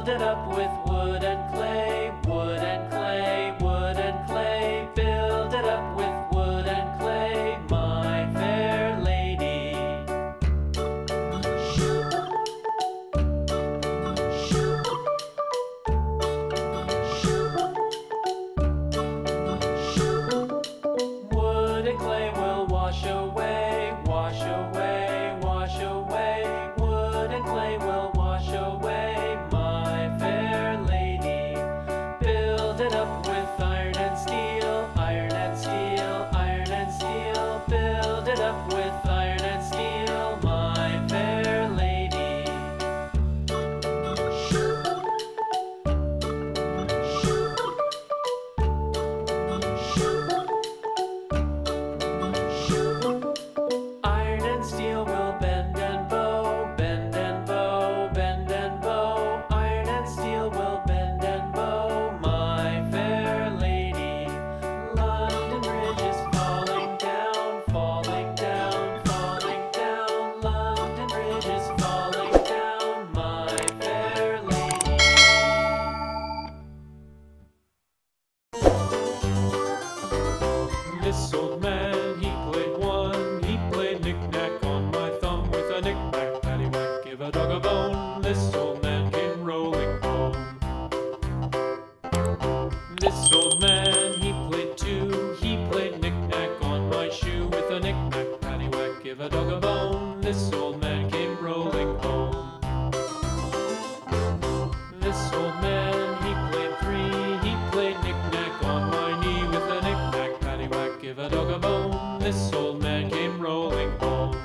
Build it up with wood and clay, wood and clay, wood and clay. Build it up with wood and clay, my fair lady. Wood and clay will wash away, wash away, wash away. Wood and clay will wash away, my fair lady. Build it up with iron and steel, iron and steel, iron and steel. Build it up with iron and steel, my fair lady. Iron and steel will bend and bow, bend and bow, bend and bow. Iron and steel will bend and bow, my fair lady. London Bridge is falling down, falling down, falling down. London Bridge is falling down, my fair lady. This old man, he played one. He played knick-knack on my thumb with a knick-knack, paddywhack, give a dog a bone. This old man came rolling home. This old man, he played two. He played knick-knack on my shoe with a knick-knack, paddywhack, give a dog a bone. This old man came rolling home. This old man, he played three. He played knick-knack on my knee with a knick-knack, paddywhack, give a dog a bone. This old man came rolling home.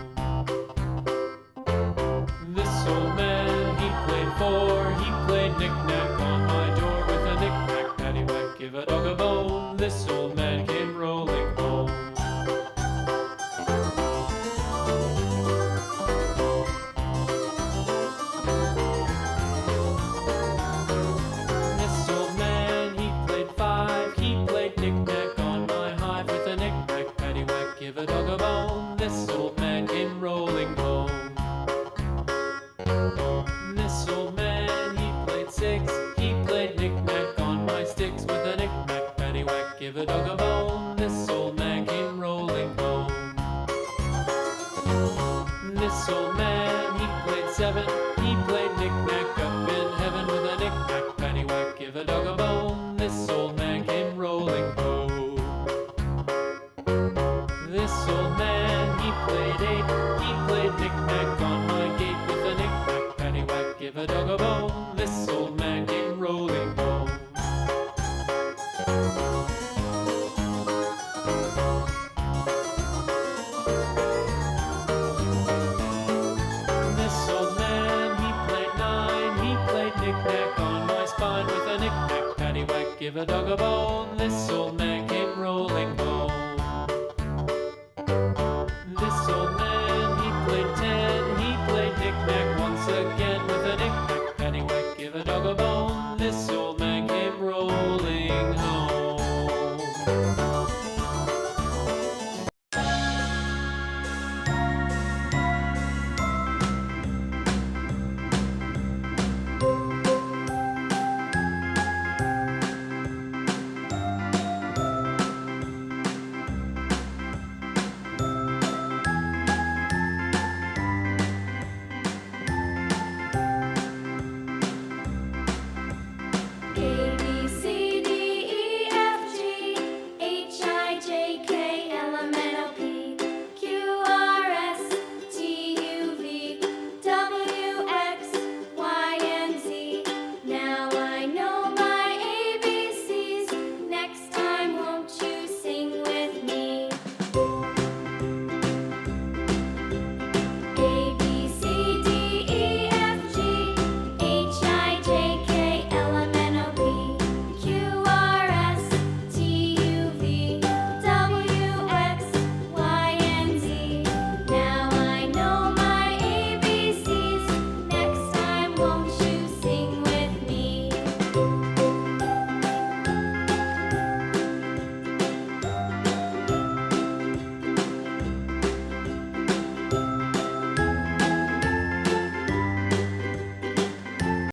This old man, he played four. He played knick-knack on my door with a knick-knack, paddywhack, give a dog a bone. This old man came rolling home. This old man, he played five. He played knick-knack on my hive with a knick-knack, paddywhack, give a dog a bone. This old man came rolling home. This old man, he played six. He played knick-knack on my sticks with a knick-knack, paddywhack, give a dog a bone. This old man came rolling home. This old man, he played seven. He played knick-knack up in heaven with a knick-knack, paddywhack, give a dog a bone. This old man came rolling home. This old man, he played eight. He played knick-knack on my gate with a knick-knack, paddywhack, give a dog a bone. This old man came rolling home. This old man, he played nine. He played knick-knack on my spine with a knick-knack, paddywhack, give a dog a bone. This old man came rolling home.